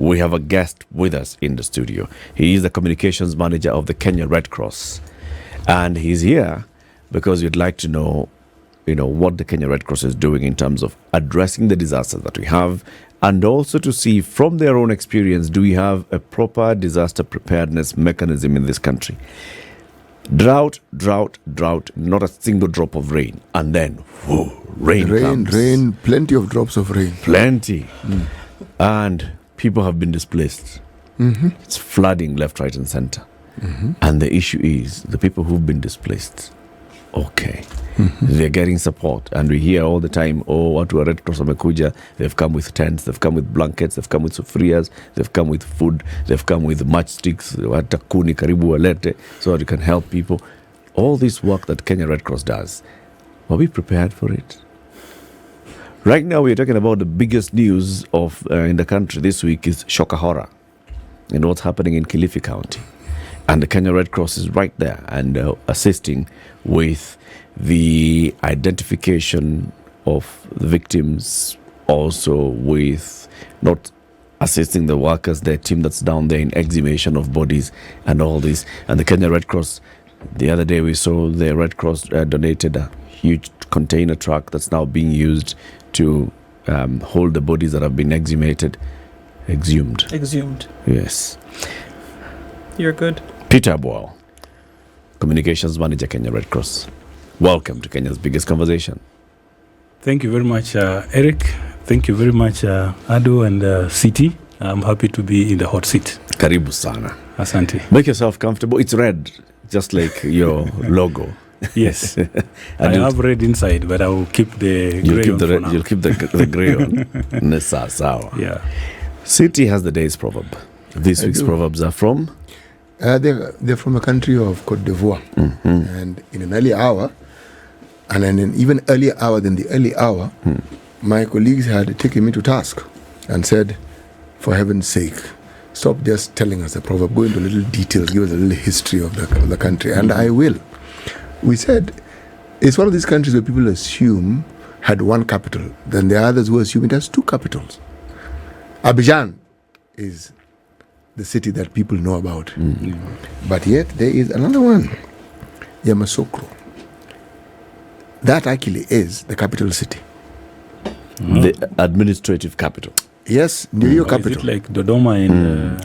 we have a guest with us in the studio. He is the communications manager of the Kenya Red Cross. And he's here because you'd like to know, what the Kenya Red Cross is doing in terms of addressing the disasters that we have, and also to see from their own experience, do we have a proper disaster preparedness mechanism in this country? Drought, not a single drop of rain. And then, rain comes. Plenty of drops of rain. Plenty. And people have been displaced. It's flooding left, right, and center. And the issue is the people who've been displaced, they're getting support. And we hear all the time, watu wa Red Cross wamekuja, they've come with tents, they've come with blankets, they've come with sufrias, they've come with food, they've come with matchsticks, hata kuni karibu walete, so that you can help people. All this work that Kenya Red Cross does, are we prepared for it? Right now, we're talking about the biggest news of in the country this week is Shakahola and what's happening in Kilifi County. And the Kenya Red Cross is right there and assisting with the identification of the victims, also with not assisting the workers, their team that's down there in exhumation of bodies and all this. And the Kenya Red Cross, the other day we saw the Red Cross donated a huge container truck that's now being used to hold the bodies that have been exhumed. Yes. You're good. Peter Abwao, Communications Manager, Kenya Red Cross. Welcome to Kenya's Biggest Conversation. Thank you very much, Eric. Thank you very much, Ado and CT. I'm happy to be in the hot seat. Karibu sana. Asante. Make yourself comfortable. It's red, just like your logo. Yes. I have red inside, but I will keep the grey on for now. You'll keep the grey on. Nessa, sawa. Yeah. City has the day's proverb. This week's proverbs are from? They're from a country of Côte d'Ivoire. And in an early hour, and in an even earlier hour than the early hour, my colleagues had taken me to task and said, for heaven's sake, stop just telling us the proverb, go into little details, give us a little history of the country. And I will. We said, it's one of these countries where people assume had one capital, then there are others who assume it has two capitals. Abidjan is the city that people know about. But yet there is another one, Yamoussoukro. That actually is the capital city. The administrative capital. Yes, New capital. Is it like Dodoma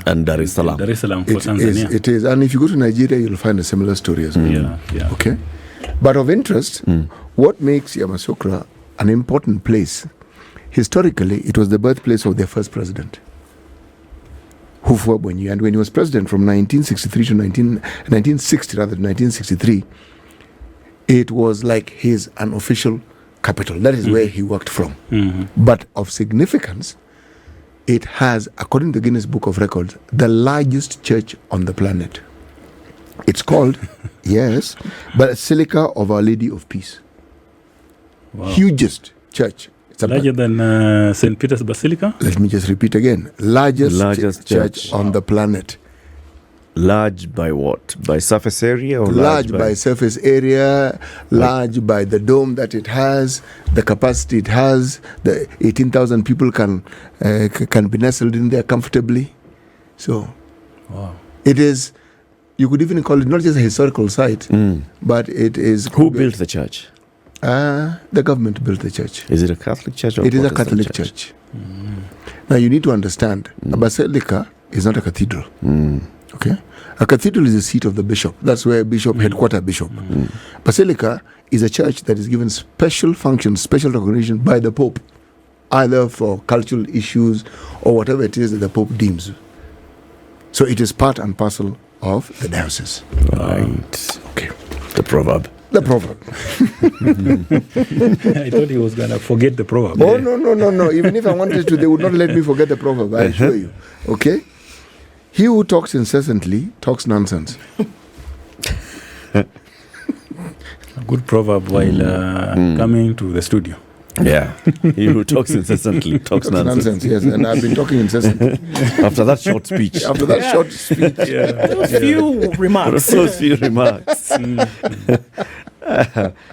and Dar es Salaam? Dar es Salaam for Tanzania. It is. And if you go to Nigeria, you'll find a similar story as well. Yeah. Okay. But of interest, what makes Yamoussoukro an important place? Historically, it was the birthplace of their first president, Hufwa Bwenyi. And when he was president from 1963 to 1963, it was like his unofficial capital. That is where he worked from. But of significance, it has, according to the Guinness Book of Records, the largest church on the planet. It's called, yes, Basilica of Our Lady of Peace. Wow. Hugest church. It's larger than St. Peter's Basilica? Let me just repeat again. Largest church on the planet. Large by what? By surface area? Or large by surface area, large by the dome that it has, the capacity it has, the 18,000 people can be nestled in there comfortably. So, wow. It is, you could even call it not just a historical site, but it is... Who built the church? The government built the church. Is it a Catholic church or it is a Catholic church. Now you need to understand, a basilica is not a cathedral. Okay, a cathedral is the seat of the bishop. That's where headquarter bishop. Basilica is a church that is given special functions, special recognition by the Pope, either for cultural issues or whatever it is that the Pope deems. So it is part and parcel of the diocese. Right. Okay. The proverb. The proverb. I thought he was going to forget the proverb. Oh, no. Even if I wanted to, they would not let me forget the proverb. I assure you. Okay? He who talks incessantly talks nonsense. A good proverb while coming to the studio. Yeah. He who talks incessantly talks nonsense. Yes, and I've been talking incessantly. After that short speech. Those few remarks.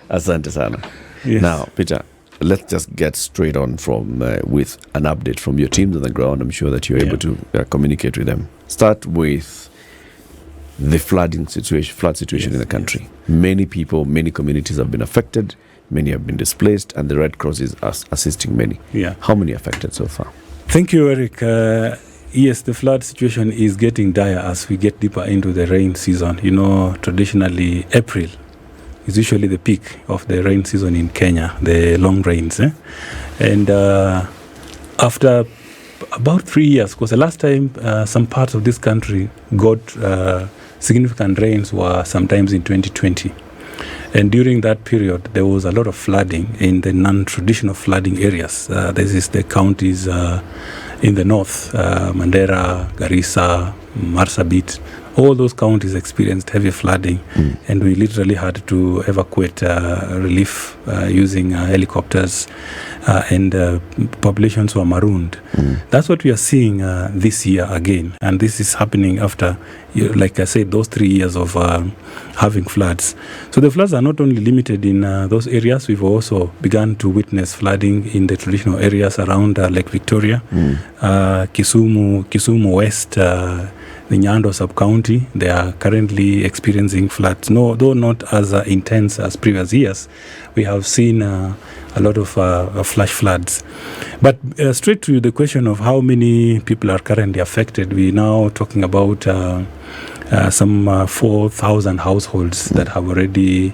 Asante sana. Yes. Now, Peter, let's just get straight on from with an update from your teams on the ground. I'm sure that you're able to communicate with them. Start with the flood situation in the country. Many people, many communities have been affected. Many have been displaced, and the Red Cross is assisting many. Yeah. How many affected so far? Thank you, Eric. Yes, the flood situation is getting dire as we get deeper into the rain season. You know, traditionally April is usually the peak of the rain season in Kenya, the long rains. And after about 3 years, because the last time some parts of this country got significant rains were sometimes in 2020. And during that period, there was a lot of flooding in the non-traditional flooding areas. This is the counties in the north, Mandera, Garissa, Marsabit. All those counties experienced heavy flooding, and we literally had to evacuate relief using helicopters, and populations were marooned. That's what we are seeing this year again, and this is happening after, like I said, those 3 years of having floods. So the floods are not only limited in those areas. We've also begun to witness flooding in the traditional areas around Lake Victoria, Kisumu West, the Nyando sub-county. They are currently experiencing floods, though not as intense as previous years. We have seen a lot of flash floods. But straight to the question of how many people are currently affected, we're now talking about some 4,000 households that have already,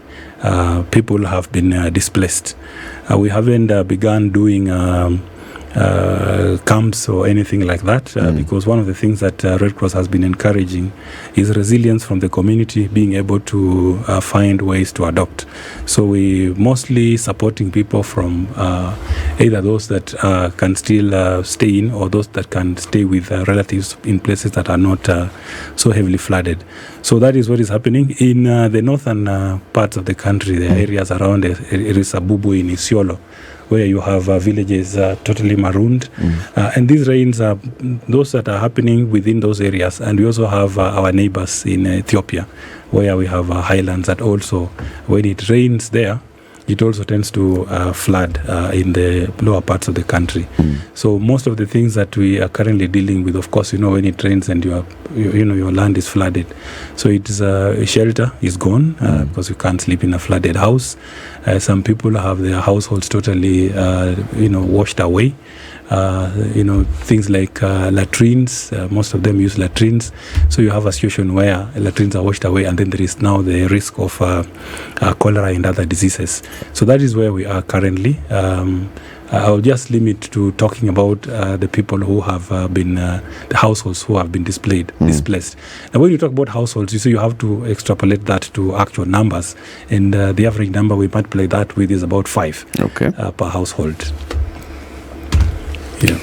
people have been displaced. We haven't begun doing camps or anything like that, because one of the things that Red Cross has been encouraging is resilience from the community, being able to find ways to adopt. So we mostly supporting people from either those that can still stay in, or those that can stay with relatives in places that are not so heavily flooded. So that is what is happening in the northern parts of the country, the areas around Erisabubu in Isiolo, where you have villages totally marooned. And these rains are those that are happening within those areas. And we also have our neighbors in Ethiopia, where we have highlands that also, when it rains there, it also tends to flood in the lower parts of the country. So most of the things that we are currently dealing with, of course, when it rains and your land is flooded, so it's shelter is gone because you can't sleep in a flooded house. Some people have their households totally washed away. Things like latrines, most of them use latrines. So you have a situation where latrines are washed away, and then there is now the risk of cholera and other diseases. So that is where we are currently. I'll just limit to talking about the people who have been, the households who have been displaced. Now, when you talk about households, you see you have to extrapolate that to actual numbers. And the average number we multiply that with is about 5 per household. Yeah,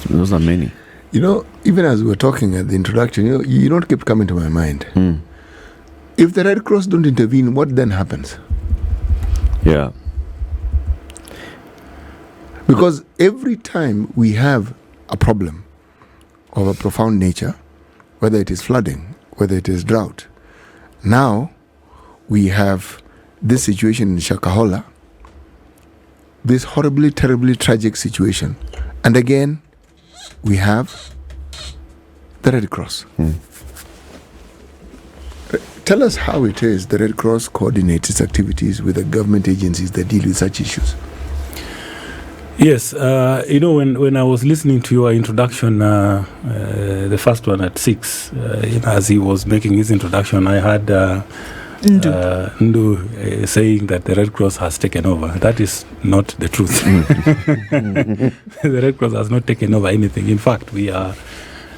those are many. Even as we were talking at the introduction, you know what kept coming to my mind? If the Red Cross don't intervene, what then happens? Yeah. Because every time we have a problem of a profound nature, whether it is flooding, whether it is drought, now we have this situation in Shakahola, this horribly, terribly tragic situation. And again, we have the Red Cross. Tell us how it is the Red Cross coordinates its activities with the government agencies that deal with such issues. Yes, when I was listening to your introduction, the first one at 6, as he was making his introduction, I had Ndu saying that the Red Cross has taken over. That is not the truth. The Red Cross has not taken over anything. In fact, we are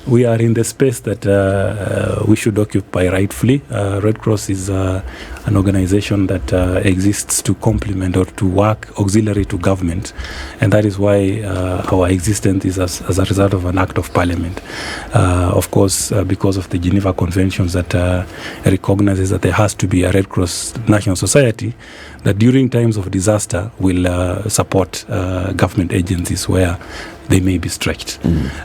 in the space that we should occupy rightfully. Red Cross is an organization that exists to complement or to work auxiliary to government, and that is why our existence is as a result of an act of parliament. Of course, because of the Geneva Conventions that recognizes that there has to be a Red Cross national society that during times of disaster will support government agencies where they may be stretched.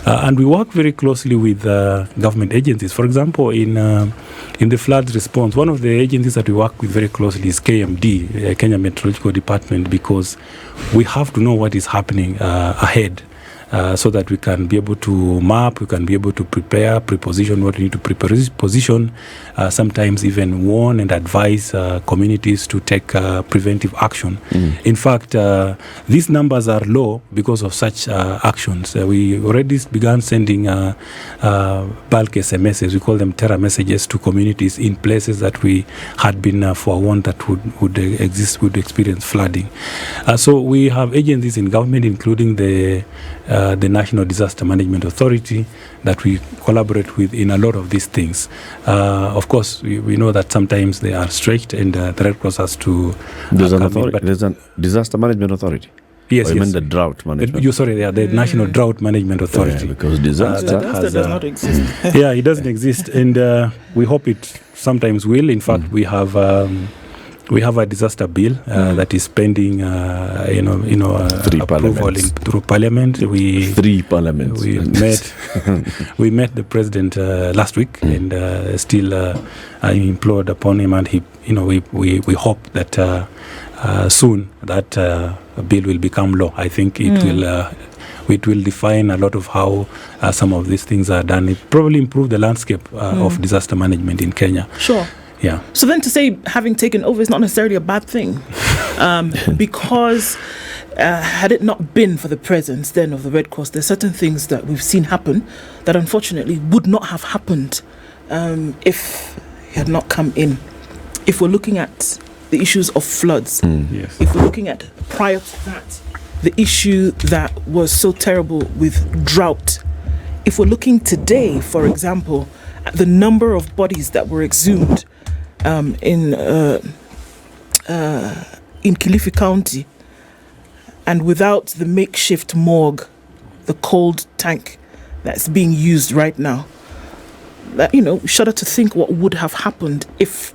And we work very closely with government agencies. For example, in the flood response, one of the agencies that we work with very closely is KMD, Kenya Meteorological Department, because we have to know what is happening ahead. So that we can be able to map, we can be able to prepare, preposition what we need to preposition, sometimes even warn and advise communities to take preventive action. In fact, these numbers are low because of such actions. We already began sending bulk SMSs, we call them terror messages, to communities in places that we had been forewarned that would experience flooding. So we have agencies in government, including the National Disaster Management Authority, that we collaborate with in a lot of these things. Of course, we know that sometimes they are stretched, and the Red Cross has to... There's a Disaster Management Authority? Yes, I mean the Drought Management. The National Drought Management Authority. Yeah, because disaster does not exist. Yeah, it doesn't exist, and we hope it sometimes will. In fact, we have a disaster bill that is pending, approval through Parliament. Three parliaments. We met the president last week, and still I implored upon him, and we hope that soon that bill will become law. I think it will define a lot of how some of these things are done. It probably improve the landscape of disaster management in Kenya. Sure. Yeah. So then to say having taken over is not necessarily a bad thing, because had it not been for the presence then of the Red Cross, there's certain things that we've seen happen that unfortunately would not have happened if he had not come in. If we're looking at the issues of floods, yes. If we're looking at prior to that, the issue that was so terrible with drought, if we're looking today, for example, at the number of bodies that were exhumed in Kilifi County, and without the makeshift morgue, the cold tank that's being used right now, that shudder to think what would have happened if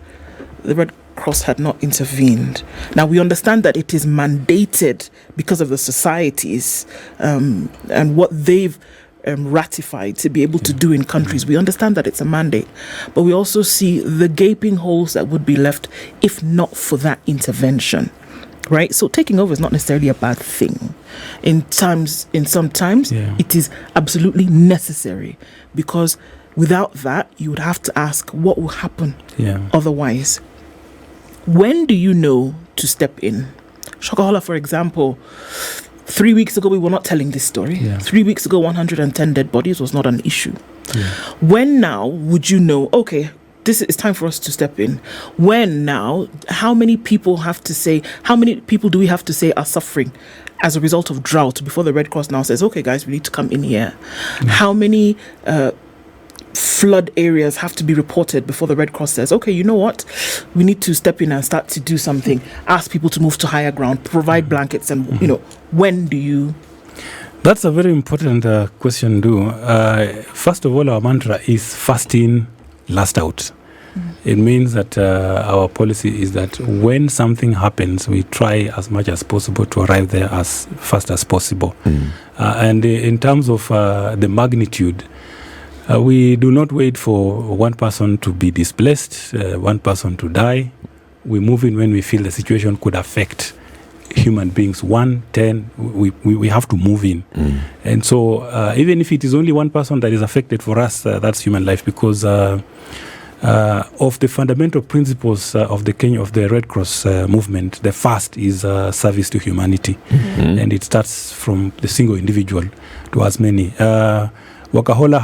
the Red Cross had not intervened. Now we understand that it is mandated because of the societies and what they've ratified to be able to do in countries. We understand that it's a mandate, but we also see the gaping holes that would be left if not for that intervention, right? So taking over is not necessarily a bad thing. In some times, it is absolutely necessary, because without that, you would have to ask what will happen otherwise. When do you know to step in? Shakahola, for example, 3 weeks ago, we were not telling this story. 3 weeks ago, 110 dead bodies was not an issue. When now would you know, okay, this is time for us to step in? When now, how many people do we have to say are suffering as a result of drought before the Red Cross now says, okay, guys, we need to come in here? How many flood areas have to be reported before the Red Cross says, okay, you know what, we need to step in and start to do something, ask people to move to higher ground, provide blankets, and when do you? That's a very important question, Do. First of all, our mantra is first in, last out. It means that our policy is that when something happens, we try as much as possible to arrive there as fast as possible. And in terms of the magnitude, we do not wait for one person to be displaced, one person to die. We move in when we feel the situation could affect human beings. 1, 10, we have to move in. And so even if it is only one person that is affected, for us, that's human life, because of the fundamental principles of the Red Cross movement. The first is service to humanity, and it starts from the single individual to as many. Shakahola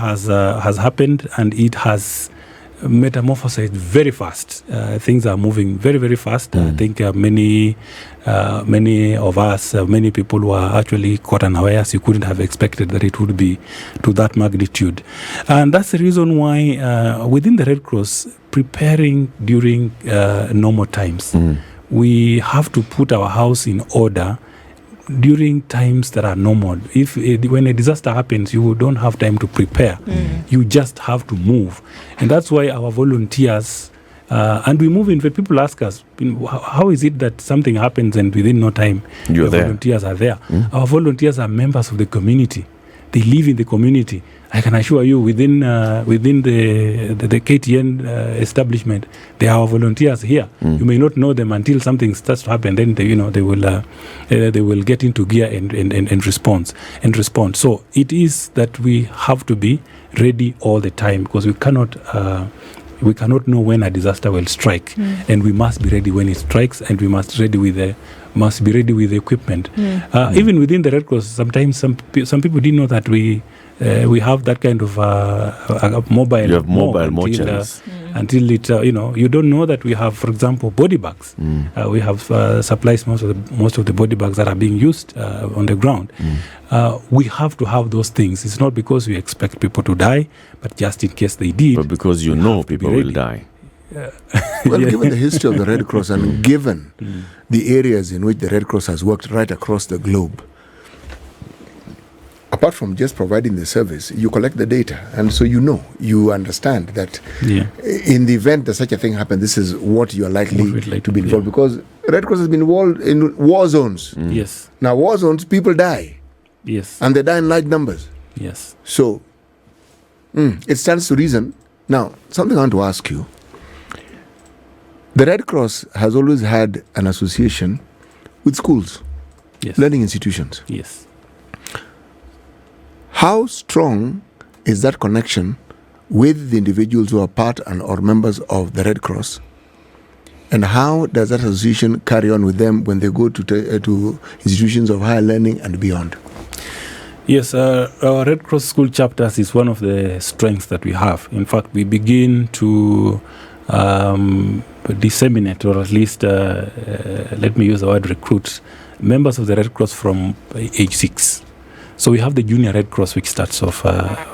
has happened, and it has metamorphosized very fast. Things are moving very, very fast. I think many of us, many people were actually caught unawares. You couldn't have expected that it would be to that magnitude. And that's the reason why within the Red Cross, preparing during normal times, we have to put our house in order during times that are normal. When a disaster happens, you don't have time to prepare. You just have to move. And that's why our volunteers And we move in. When people ask us, how is it that something happens and within no time You're there. volunteers are there? Our volunteers are members of the community. They live in the community. I can assure you, within the KTN establishment, there are volunteers here. You may not know them until something starts to happen. Then they will get into gear and respond. So it is that we have to be ready all the time, because we cannot know when a disaster will strike, and we must be ready when it strikes, and we must be ready with the equipment. Even within the Red Cross, sometimes some people didn't know that we have that kind of mobile. You have mobile mortuaries. mortuaries. Until it, you don't know that we have, for example, body bags. We have supplies most of the body bags that are being used on the ground. We have to have those things. It's not because we expect people to die, but just in case they did. But because you know people will die. Well, given the history of the Red Cross and given the areas in which the Red Cross has worked right across the globe, apart from just providing the service, you collect the data. And so you understand that in the event that such a thing happens, this is what you are likely to be involved. Because Red Cross has been involved in war zones. Yes. Now, war zones, people die. Yes. And they die in large numbers. Yes. So it stands to reason. Now, something I want to ask you. The Red Cross has always had an association with schools, learning institutions. Yes. How strong is that connection with the individuals who are part and or members of the Red Cross? And how does that association carry on with them when they go to institutions of higher learning and beyond? Yes, our Red Cross school chapters is one of the strengths that we have. In fact, we begin to disseminate, or at least, let me use the word recruit, members of the Red Cross from age 6. So we have the Junior Red Cross, which starts off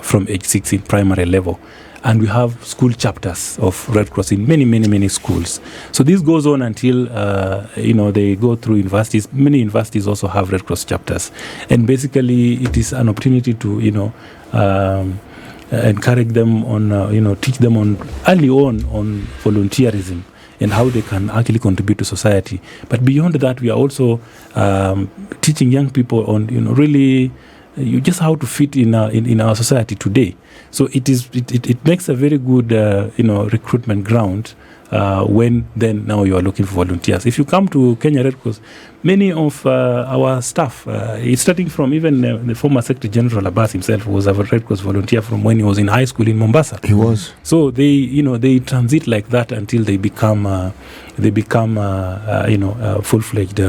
from age 6 in primary level. And we have school chapters of Red Cross in many, many, many schools. So this goes on until, they go through universities. Many universities also have Red Cross chapters. And basically, it is an opportunity to, encourage them on, teach them early on volunteerism and how they can actually contribute to society. But beyond that, we are also teaching young people on, really, just how to fit in our society today. So it makes a very good recruitment ground when now you are looking for volunteers. If you come to Kenya Red Cross, many of our staff, it's starting from even the former Secretary General Abbas himself, who was a Red Cross volunteer from when he was in high school in Mombasa. He was. So they transit like that until they become full-fledged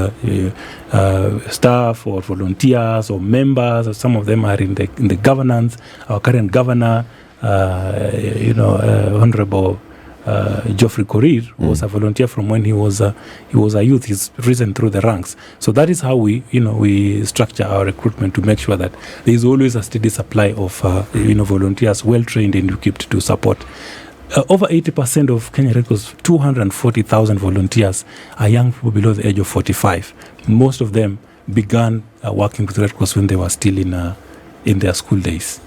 staff or volunteers or members. Or some of them are in the governance. Our current governor, Honorable Geoffrey Korir, was a volunteer from when he was a youth. He's risen through the ranks. So that is how we structure our recruitment to make sure that there is always a steady supply of volunteers, well trained and equipped to support. Over 80% of Kenya Red Cross, 240,000 volunteers, are young people below the age of 45. Most of them began working with Red Cross when they were still in their school days.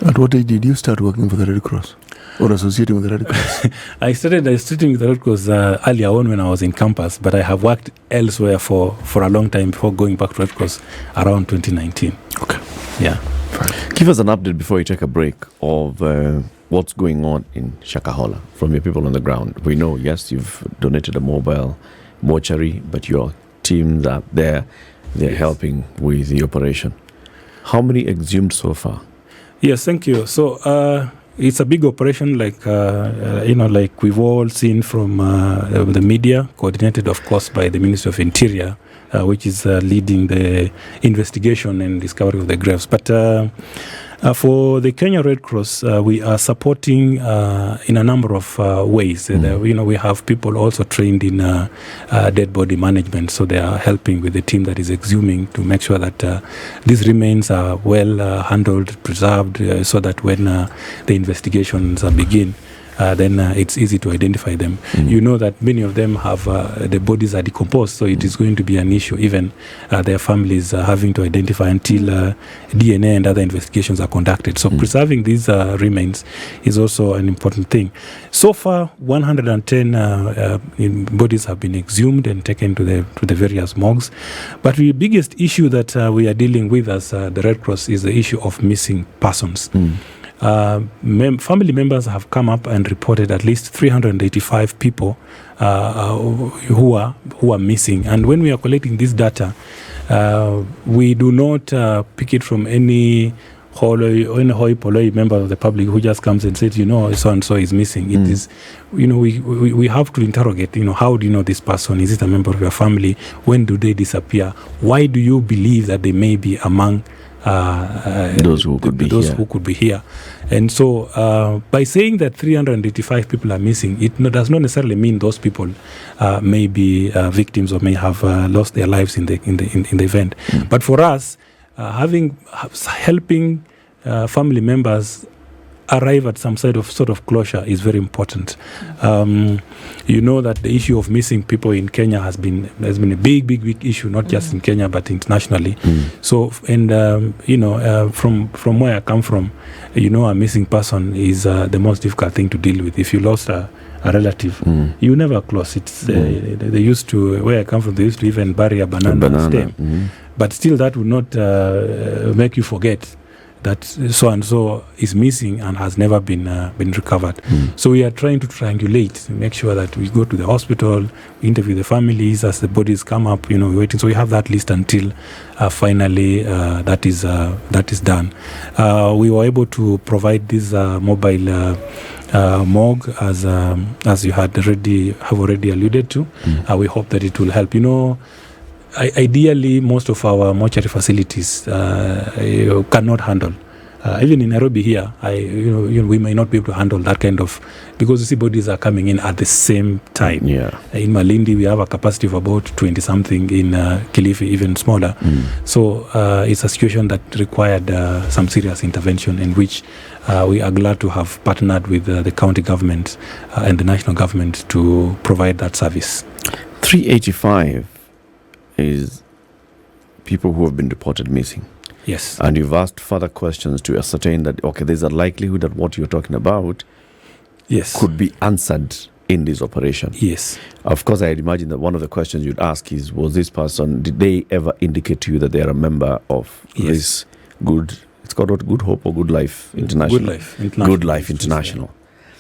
At what age did you start working for the Red Cross or associating with the Red Cross? I started associating with the Red Cross earlier on when I was in campus, but I have worked elsewhere for a long time before going back to Red Cross around 2019. Okay. Yeah. Fine. Give us an update before you take a break of what's going on in Shakahola from your people on the ground. We know, yes, you've donated a mobile mortuary, but your teams are there. They're helping with the operation. How many exhumed so far? Yes, thank you. So it's a big operation, like we've all seen from the media, coordinated, of course, by the Ministry of Interior, which is leading the investigation and discovery of the graves. But for the Kenya Red Cross, we are supporting in a number of ways. We have people also trained in dead body management, so they are helping with the team that is exhuming to make sure that these remains are well handled, preserved, so that when the investigations begin, then it's easy to identify them. You know that many of them have the bodies are decomposed, so it is going to be an issue, even their families having to identify until DNA and other investigations are conducted. So preserving these remains is also an important thing. So far, 110 bodies have been exhumed and taken to the various morgues. But the biggest issue that we are dealing with as the Red Cross is the issue of missing persons. Family members have come up and reported at least 385 people who are missing. And when we are collecting this data, we do not pick it from any hoi polloi member of the public who just comes and says, so and so is missing. It is, we have to interrogate, how do you know this person? Is it a member of your family? When do they disappear? Why do you believe that they may be among those who could be here? And so by saying that 385 people are missing, it does not necessarily mean those people may be victims or may have lost their lives in the event. But for us, helping family members arrive at some sort of closure is very important. You know that the issue of missing people in Kenya has been a big issue, not just in Kenya but internationally. So, and from where I come from, a missing person is the most difficult thing to deal with. If you lost a relative, you never close. It's they used to, where I come from, they used to even bury a banana stem. But still, that would not make you forget that so and so is missing and has never been recovered. So we are trying to triangulate, make sure that we go to the hospital, we interview the families as the bodies come up. We're waiting. So we have that list until finally that is done. We were able to provide this mobile morgue as you have already alluded to. We hope that it will help. Ideally, most of our mortuary facilities cannot handle. Even in Nairobi here, we may not be able to handle that kind of, because you see bodies are coming in at the same time. In Malindi, we have a capacity of about 20-something. In Kilifi, even smaller. So it's a situation that required some serious intervention, in which we are glad to have partnered with the county government and the national government to provide that service. 385 is people who have been reported missing. Yes. And you've asked further questions to ascertain that, okay, there's a likelihood that what you're talking about could be answered in this operation. Yes. Of course, I'd imagine that one of the questions you'd ask is, was this person, did they ever indicate to you that they are a member of this it's called what, Good Hope or Good Life International? Good Life International.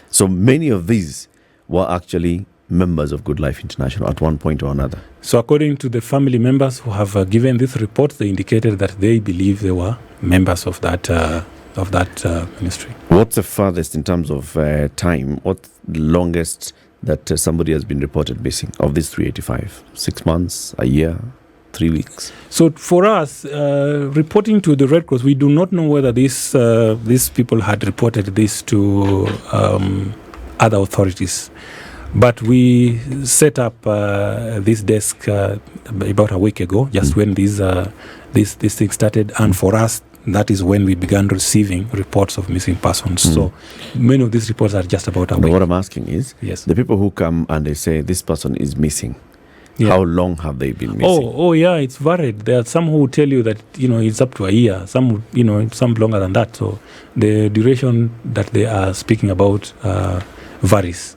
So many of these were actually members of Good Life International at one point or another. So according to the family members who have given this report, they indicated that they believe they were members of that ministry. What's the farthest in terms of time? What's the longest that somebody has been reported missing of these 385? 6 months, a year, 3 weeks? So for us, reporting to the Red Cross, we do not know whether these people had reported this to other authorities. But we set up this desk about a week ago, just when this thing started. And for us, that is when we began receiving reports of missing persons. So many of these reports are just about a week. What I'm asking is, the people who come and they say this person is missing, how long have they been missing? Oh, yeah, it's varied. There are some who will tell you that it's up to a year. Some, some longer than that. So the duration that they are speaking about varies.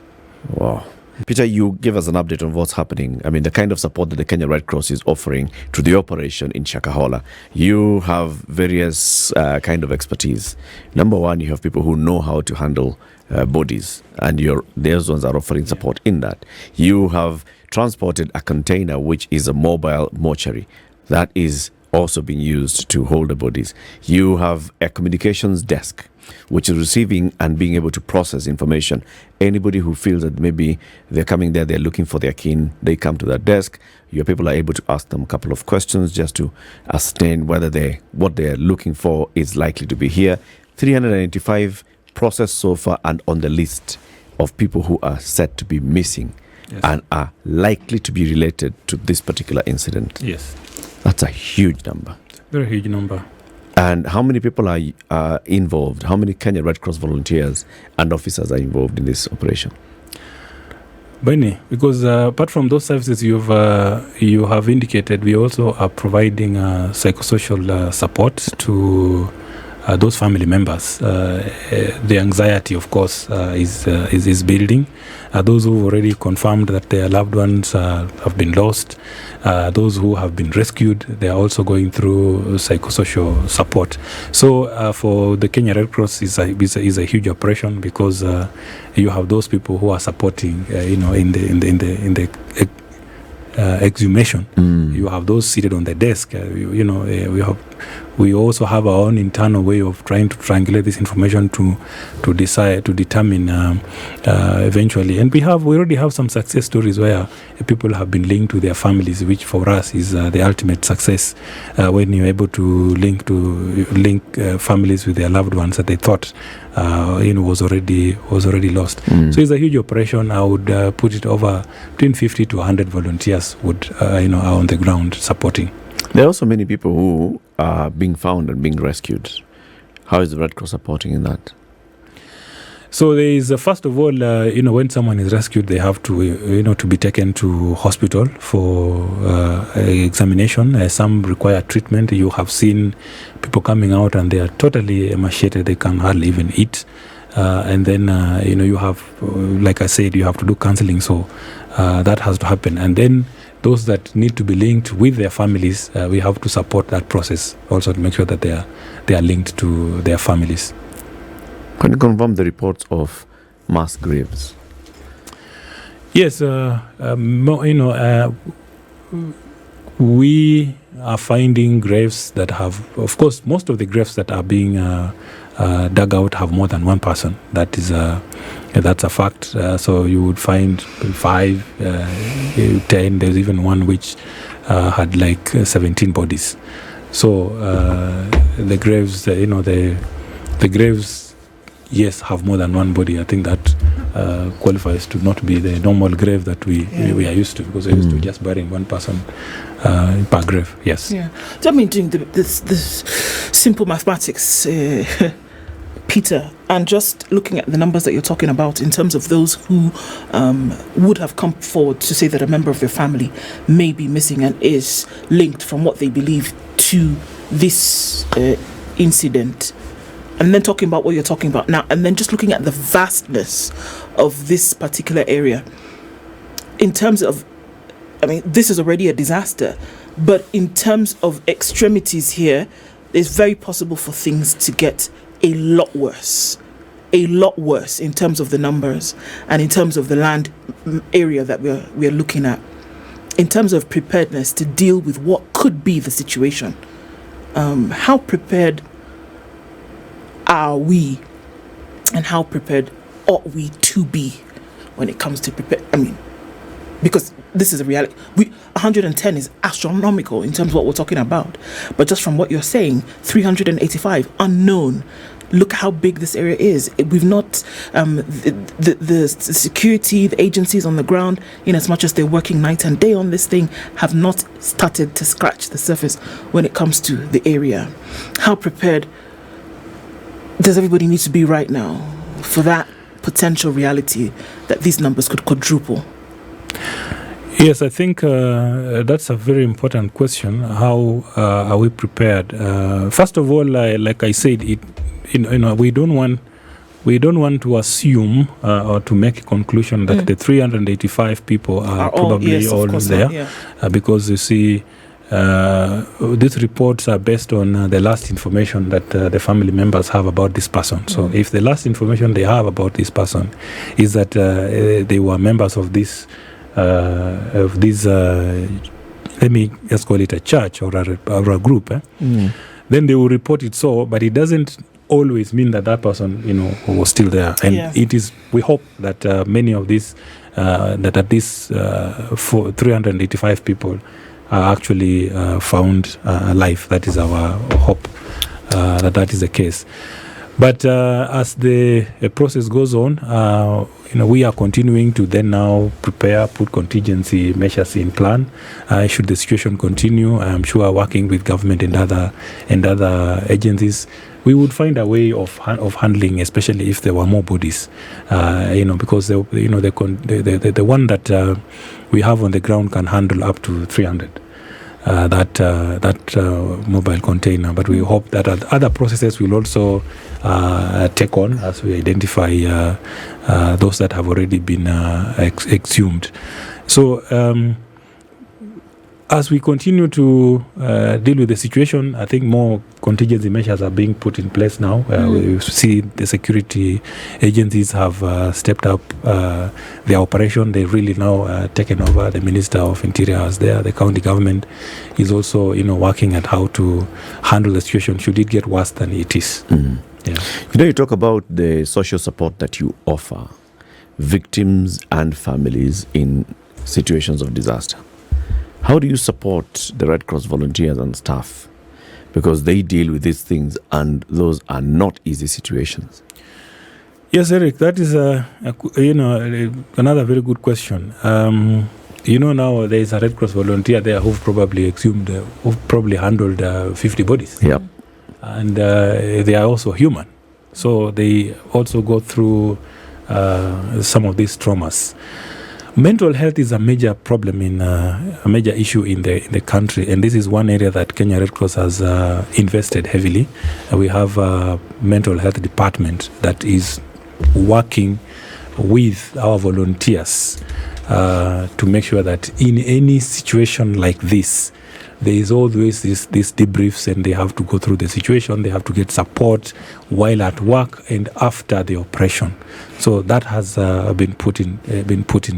Wow. Peter, you give us an update on what's happening. I mean, the kind of support that the Kenya Red Cross is offering to the operation in Shakahola. You have various kind of expertise. Number one, you have people who know how to handle bodies, and those ones are offering support in that. You have transported a container, which is a mobile mortuary. That is also being used to hold the bodies. You have a communications desk, which is receiving and being able to process information. Anybody who feels that maybe they're coming there, they're looking for their kin, they come to that desk. Your people are able to ask them a couple of questions just to ascertain whether what they're looking for is likely to be here. 385 processed so far and on the list of people who are said to be missing and are likely to be related to this particular incident. Yes. That's a huge number. Very huge number. And how many people are involved? How many Kenya Red Cross volunteers and officers are involved in this operation? Bani, because apart from those services you have indicated, we also are providing psychosocial support to those family members. The anxiety, of course, is building. Those who already confirmed that their loved ones have been lost, those who have been rescued, they are also going through psychosocial support. So for the Kenya Red Cross is a huge operation, because you have those people who are supporting, in the exhumation. You have those seated on the desk. We also have our own internal way of trying to triangulate this information to determine eventually. And we already have some success stories where people have been linked to their families, which for us is the ultimate success, when you're able to link families with their loved ones that they thought was already lost. So it's a huge operation. I would put it over between 50 to 100 volunteers are on the ground supporting. There are also many people who are being found and being rescued. How is the Red Cross supporting in that? So there is, first of all, when someone is rescued, they have to, to be taken to hospital for examination. Some require treatment. You have seen people coming out and they are totally emaciated. They can hardly even eat. And then, you have, like I said, you have to do counseling. So that has to happen. And then those that need to be linked with their families, we have to support that process also to make sure that they are linked to their families. Can you confirm the reports of mass graves? Yes, we are finding graves that have, of course, most of the graves that are being dug out have more than one person. That's a fact. So you would find 5, 10. There's even one which had like 17 bodies. So the graves, the graves, yes, have more than one body. I think that qualifies to not be the normal grave that we are used to, because we're used to just burying one person per grave. Yes. Yeah. So I mean, doing this simple mathematics, Peter, and just looking at the numbers that you're talking about in terms of those who would have come forward to say that a member of their family may be missing and is linked from what they believe to this incident. And then talking about what you're talking about now, and then just looking at the vastness of this particular area in terms of, I mean, this is already a disaster, but in terms of extremities here, it's very possible for things to get a lot worse in terms of the numbers and in terms of the land area that we're looking at, in terms of preparedness to deal with what could be the situation. How prepared are we, and how prepared ought we to be when it comes to prepare? I mean, because this is a reality. 110 is astronomical in terms of what we're talking about, but just from what you're saying, 385 unknown. Look how big this area is. We've not the security, the agencies on the ground, in as much as they're working night and day on this thing, have not started to scratch the surface when it comes to the area. How prepared does everybody need to be right now for that potential reality that these numbers could quadruple? Yes, I think that's a very important question. How are we prepared? First of all, like I said, we don't want to assume or to make a conclusion that the 385 people are probably all there, because you see, these reports are based on the last information that the family members have about this person. So if the last information they have about this person is that they were members of this, let me just call it a church or a group, then they will report it so, but it doesn't always mean that person, was still there. And it is, we hope that many of these, that at least 385 people are actually found alive. That is our hope, that is the case. But as the process goes on, we are continuing to then now prepare, put contingency measures in plan. Should the situation continue, I'm sure working with government and other agencies, we would find a way of handling, especially if there were more bodies. Because the one that we have on the ground can handle up to 300. That mobile container, but we hope that other processes will also take on as we identify those that have already been exhumed. So as we continue to deal with the situation, I think more contingency measures are being put in place now. We see the security agencies have stepped up their operation. They've really now taken over. The Minister of Interior is there. The county government is also, working at how to handle the situation should it get worse than it is. Yeah. You talk about the social support that you offer victims and families in situations of disaster. How do you support the Red Cross volunteers and staff? Because they deal with these things and those are not easy situations. Yes, Eric, that is another very good question. Now there is a Red Cross volunteer there who've probably handled 50 bodies. Yep. And they are also human. So they also go through some of these traumas. Mental health is a major problem a major issue in the country, and this is one area that Kenya Red Cross has invested heavily. We have a mental health department that is working with our volunteers to make sure that in any situation like this, there is always these debriefs, and they have to go through the situation. They have to get support while at work and after the operation. So that has been put in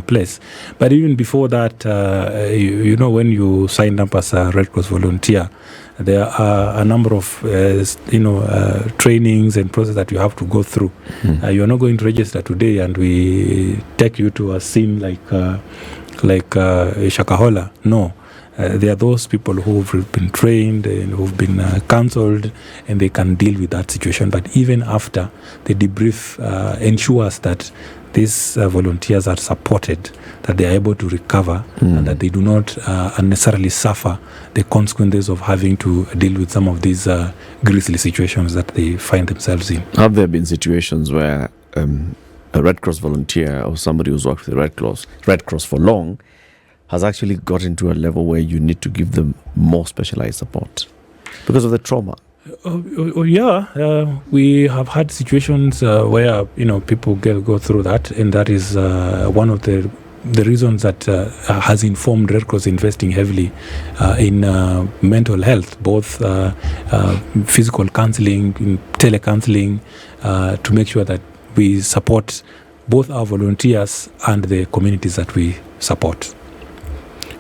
place. But even before that, when you sign up as a Red Cross volunteer, there are a number of trainings and process that you have to go through. You are not going to register today, and we take you to a scene like Shakahola. No. There are those people who've been trained and who've been counseled, and they can deal with that situation. But even after, the debrief ensures that these volunteers are supported, that they are able to recover, and that they do not unnecessarily suffer the consequences of having to deal with some of these grisly situations that they find themselves in. Have there been situations where a Red Cross volunteer or somebody who's worked with the Red Cross for long has actually gotten to a level where you need to give them more specialized support because of the trauma? We have had situations where people go through that, and that is one of the reasons that has informed Red Cross investing heavily in mental health, both physical counseling, telecounseling, to make sure that we support both our volunteers and the communities that we support.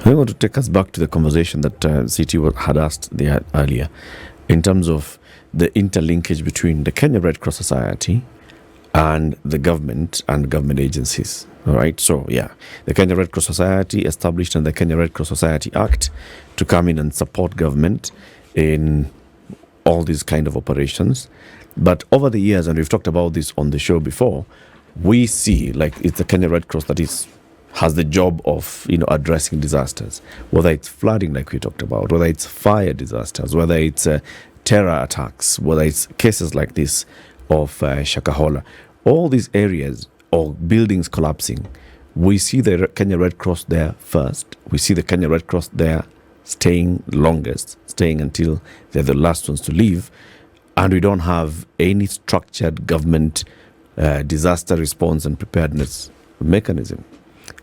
I want to take us back to the conversation that CT had asked earlier in terms of the interlinkage between the Kenya Red Cross Society and the government and government agencies. All right. So, the Kenya Red Cross Society established and the Kenya Red Cross Society Act to come in and support government in all these kind of operations. But over the years, and we've talked about this on the show before, we see like it's the Kenya Red Cross that has the job of addressing disasters, whether it's flooding like we talked about, whether it's fire disasters, whether it's terror attacks, whether it's cases like this of Shakahola, all these areas or buildings collapsing, we see the Kenya Red Cross there first. We see the Kenya Red Cross there staying longest, staying until they're the last ones to leave, and we don't have any structured government disaster response and preparedness mechanism.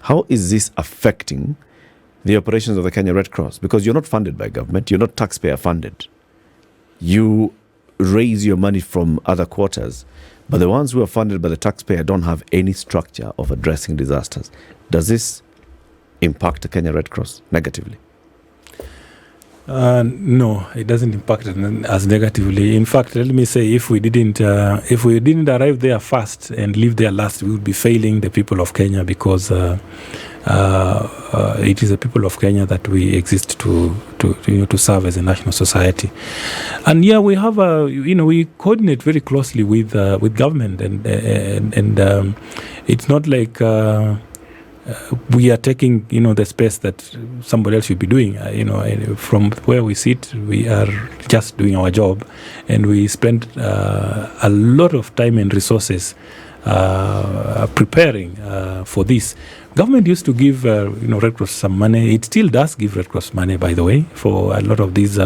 How is this affecting the operations of the Kenya Red Cross? Because you're not funded by government, you're not taxpayer funded. You raise your money from other quarters, but the ones who are funded by the taxpayer don't have any structure of addressing disasters. Does this impact the Kenya Red Cross negatively? No, it doesn't impact as negatively. In fact, let me say, if we didn't arrive there first and leave there last, we would be failing the people of Kenya, because it is the people of Kenya that we exist to serve as a national society. And we have we coordinate very closely with government, and it's not like we are taking the space that somebody else should be doing. From where we sit, we are just doing our job, and we spend a lot of time and resources preparing for this. Government used to give Red Cross some money. It still does give Red Cross money, by the way, for a lot of these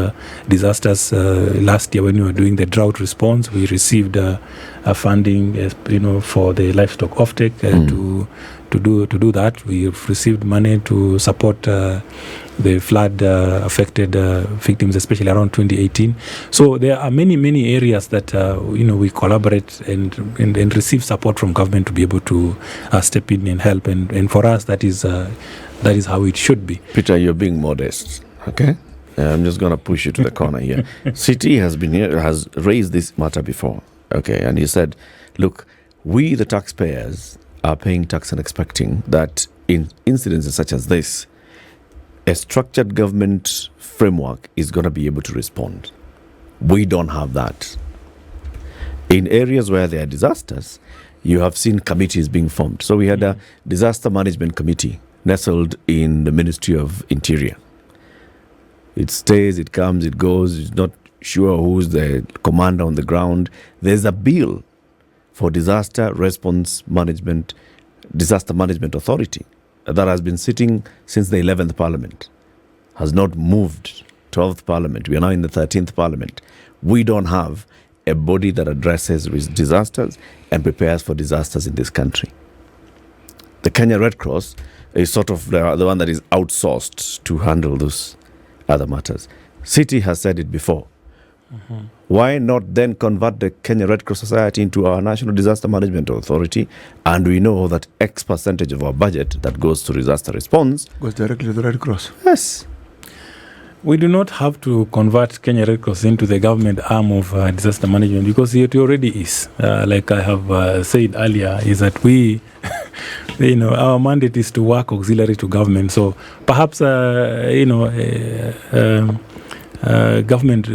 disasters. Last year, when we were doing the drought response, we received funding, for the livestock offtake to do that. We received money to support the flood affected victims, especially around 2018. So there are many areas that we collaborate and receive support from government to be able to step in and help. And for us, that is how it should be. Peter, you're being modest, okay? I'm just going to push you to the corner here. City has raised this matter before, okay? And he said, look, we the taxpayers are paying tax and expecting that in incidences such as this, a structured government framework is going to be able to respond. We don't have that. In areas where there are disasters, you have seen committees being formed. So we had a disaster management committee nestled in the Ministry of Interior. It stays, it comes, it goes. It's not sure who's the commander on the ground. There's a bill for disaster management authority that has been sitting since the 11th Parliament, has not moved. 12th Parliament. We are now in the 13th Parliament. We don't have a body that addresses disasters and prepares for disasters in this country. The Kenya Red Cross is sort of the one that is outsourced to handle those other matters. City has said it before. Why not then convert the Kenya Red Cross Society into our National Disaster Management Authority? And we know that X percentage of our budget that goes to disaster response goes directly to the Red Cross. Yes. We do not have to convert Kenya Red Cross into the government arm of disaster management, because it already is. Like I have said earlier, is that we, our mandate is to work auxiliary to government. So perhaps, government,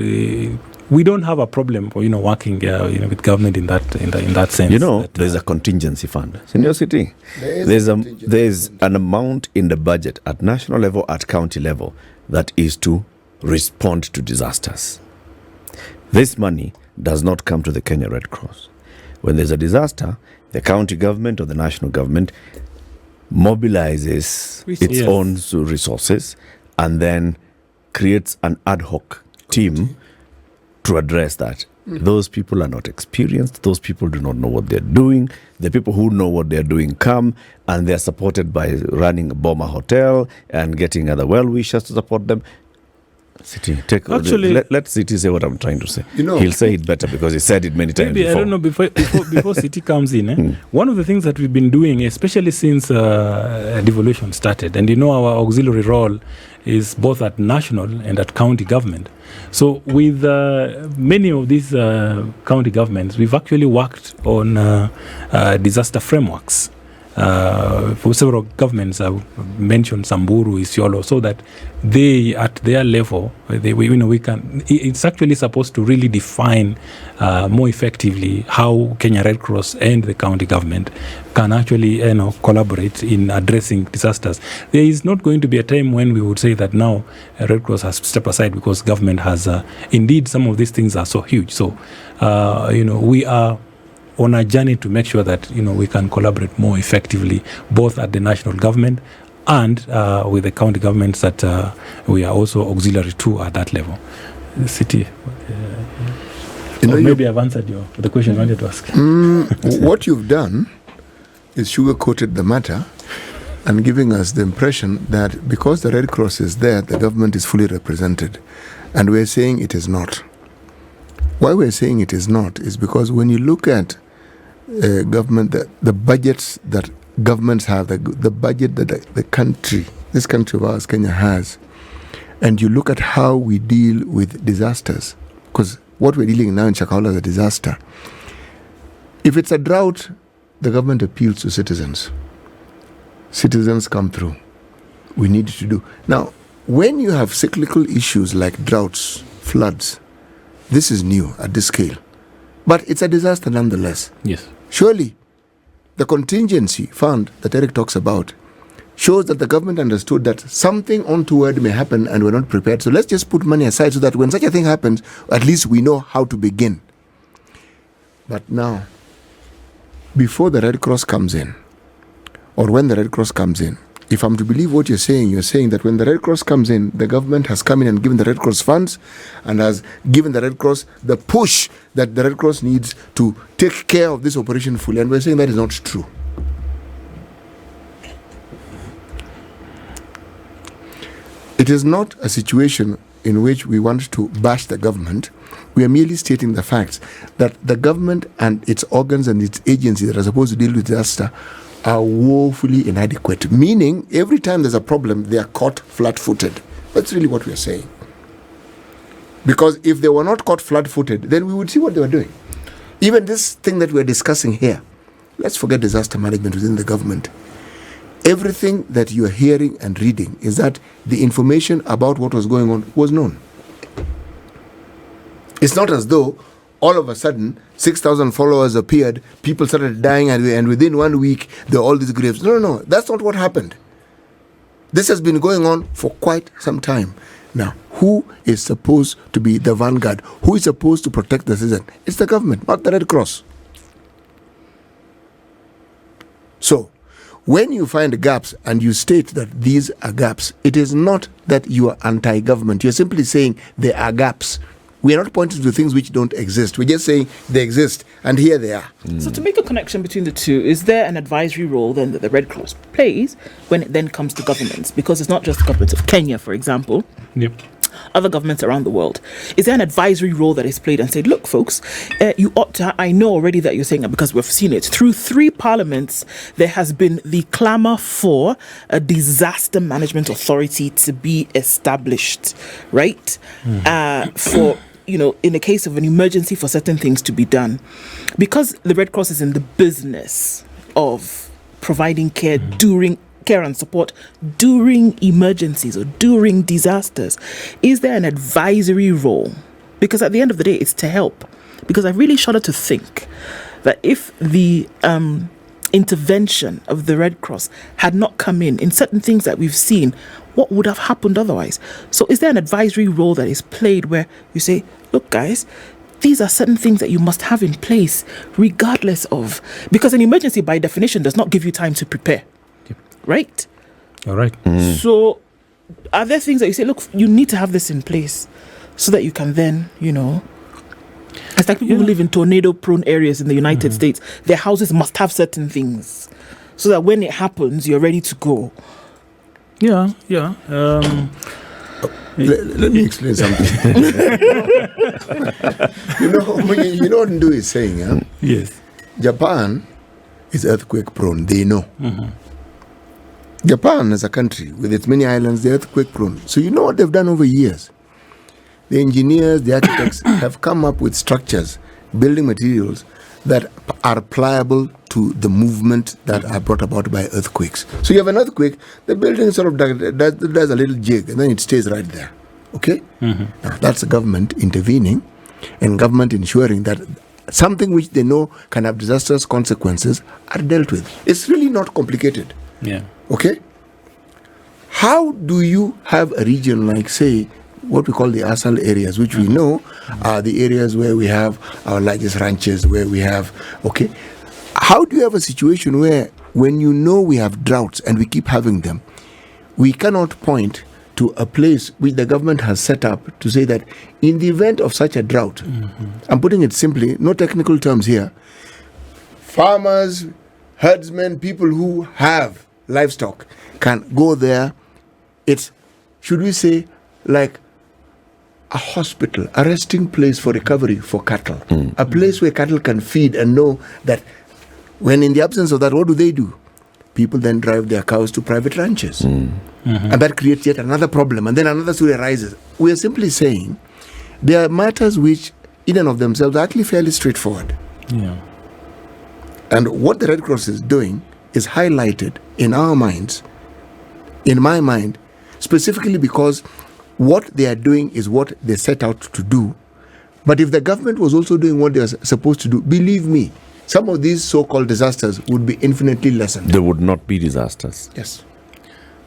we don't have a problem, working, with government in that sense. There's a contingency fund. Senior City, there's an amount in the budget at national level, at county level, that is to respond to disasters. This money does not come to the Kenya Red Cross. When there's a disaster, the county government or the national government mobilizes its own resources and then creates an ad hoc team to address that. Those people are not experienced. Those people do not know what they're doing. The people who know what they're doing come, and they're supported by running a Boma hotel and getting other well-wishers to support them. City, let City say what I'm trying to say. He'll say it better because he said it many times before. I don't know, before City comes in, one of the things that we've been doing, especially since devolution started, and our auxiliary role is both at national and at county government. So with many of these county governments, we've actually worked on disaster frameworks. For several governments, I've mentioned Samburu, Isiolo, so that they, at their level, we can. It's actually supposed to really define more effectively how Kenya Red Cross and the county government can actually, collaborate in addressing disasters. There is not going to be a time when we would say that now Red Cross has stepped aside because government has. Indeed, some of these things are so huge. So, we are on a journey to make sure that we can collaborate more effectively, both at the national government and with the county governments that we are also auxiliary to at that level. The City, maybe I've answered the question I wanted to ask. What you've done is sugar-coated the matter and giving us the impression that because the Red Cross is there, the government is fully represented, and we're saying it is not. Why we're saying it is not is because when you look at government, the budgets that governments have, the budget that this country of ours, Kenya, has, and you look at how we deal with disasters, because what we're dealing now in Shakahola is a disaster. If it's a drought, the government appeals to citizens. citizens come through. We need to do. Now, when you have cyclical issues like droughts, floods, this is new at this scale. But it's a disaster nonetheless. Yes. Surely, the contingency fund that Eric talks about shows that the government understood that something untoward may happen and we're not prepared. So let's just put money aside so that when such a thing happens, at least we know how to begin. But now, before the Red Cross comes in, or when the Red Cross comes in, if I'm to believe what you're saying that when the Red Cross comes in, the government has come in and given the Red Cross funds and has given the Red Cross the push that the Red Cross needs to take care of this operation fully. And we're saying that is not true. It is not a situation in which we want to bash the government. We are merely stating the facts that the government and its organs and its agencies that are supposed to deal with disaster are woefully inadequate. Meaning, every time there's a problem, they are caught flat-footed. That's really what we are saying. Because if they were not caught flat-footed, then we would see what they were doing. Even this thing that we're discussing here, let's forget disaster management within the government. Everything that you are hearing and reading is that the information about what was going on was known. It's not as though all of a sudden 6,000 followers appeared, people started dying, and within 1 week there are all these graves. No, that's not what happened. This has been going on for quite some time. Now, who is supposed to be the vanguard? Who is supposed to protect the citizen? It's the government, not the Red Cross. So, when you find gaps and you state that these are gaps, it is not that you are anti-government. You're simply saying there are gaps. We are not pointing to things which don't exist. We're just saying they exist, and here they are. So to make a connection between the two, is there an advisory role then that the Red Cross plays when it then comes to governments? Because it's not just the government of Kenya, for example. Yep. Other governments around the world. Is there an advisory role that is played and said, look, folks, you ought to, I know already that you're saying it because we've seen it. Through 3 parliaments, there has been the clamour for a disaster management authority to be established, right? For, in the case of an emergency, for certain things to be done. Because the Red Cross is in the business of providing care care and support during emergencies or during disasters, is there an advisory role? Because at the end of the day, it's to help. Because I really shudder to think that if the intervention of the Red Cross had not come in certain things that we've seen, what would have happened otherwise? So is there an advisory role that is played where you say, look, guys, these are certain things that you must have in place regardless of... Because an emergency, by definition, does not give you time to prepare. Right? All right. So are there things that you say, look, you need to have this in place so that you can then, it's like people who live in tornado-prone areas in the United States, their houses must have certain things so that when it happens, you're ready to go. Yeah. Let me explain something. you know what Ndu is saying, huh? Yes. Japan is earthquake-prone. They know. Japan as a country, with its many islands, they're earthquake-prone. So you know what they've done over years? The engineers, the architects have come up with structures, building materials that are pliable to the movement that are brought about by earthquakes. So you have an earthquake, the building sort of does a little jig, and then it stays right there. Okay? Now, that's the government intervening and government ensuring that something which they know can have disastrous consequences are dealt with. It's really not complicated. Yeah. Okay? How do you have a region like, say, what we call the ASAL areas, which we know are the areas where we have our largest ranches, where we have, okay? How do you have a situation where when you know we have droughts and we keep having them, we cannot point to a place which the government has set up to say that in the event of such a drought, I'm putting it simply, no technical terms here, farmers, herdsmen, people who have livestock can go there. It's, should we say, like a hospital, a resting place for recovery for cattle, a place where cattle can feed and know that when in the absence of that, what do? People then drive their cows to private ranches. And that creates yet another problem. And then another story arises. We are simply saying there are matters which, in and of themselves, are actually fairly straightforward. Yeah. And what the Red Cross is doing is highlighted in our minds, in my mind, specifically because what they are doing is what they set out to do. But if the government was also doing what they are supposed to do, believe me, some of these so-called disasters would be infinitely lessened. There would not be disasters. Yes.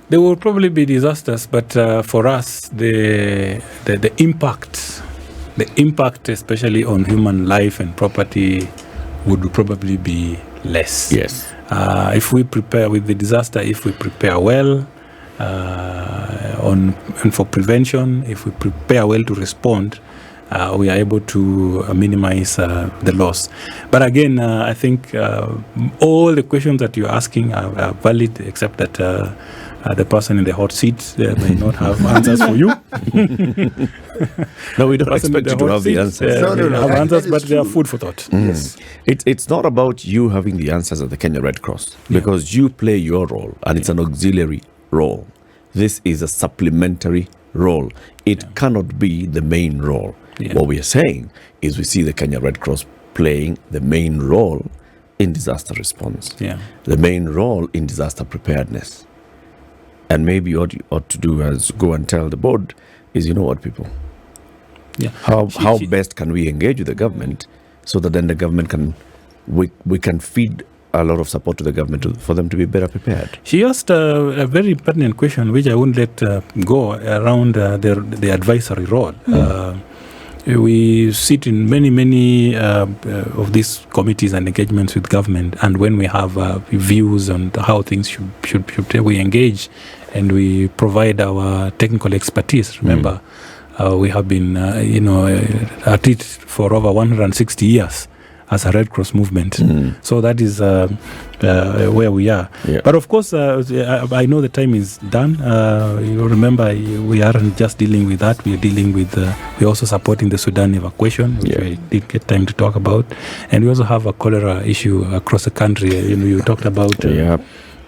There will probably be disasters, but for us, the impact, especially on human life and property, would probably be less. Yes. If we prepare with the disaster, if we prepare well and for prevention, if we prepare well to respond, we are able to minimize the loss. But again, I think all the questions that you're asking are valid, except that the person in the hot seat may not have answers for you. No, we don't expect you to have the answers. No, Have answers, but they are true. food for thought. Yes. It's not about you having the answers at the Kenya Red Cross, because you play your role and it's an auxiliary role. This is a supplementary role. It cannot be the main role. Yeah. What we are saying is we see the Kenya Red Cross playing the main role in disaster response, the main role in disaster preparedness. And maybe what you ought to do is go and tell the board is, you know what, people, how best can we engage with the government so that then the government we can feed a lot of support to the government for them to be better prepared. She asked a very pertinent question, which I wouldn't let go, around the advisory role. We sit in many of these committees and engagements with government, and when we have views on how things should we engage, and we provide our technical expertise. Remember, we have been at it for over 160 years as a Red Cross movement. So that is where we are. Yeah. But of course, I know the time is done. You remember, we aren't just dealing with that. We are dealing with, we're also supporting the Sudan evacuation, which we didn't get time to talk about. And we also have a cholera issue across the country. You talked about the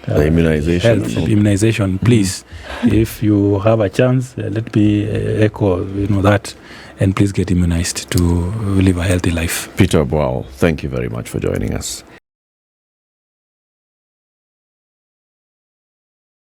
immunization. Immunization. Please, if you have a chance, let me echo that. And please get immunized to live a healthy life. Peter Abwao, thank you very much for joining us.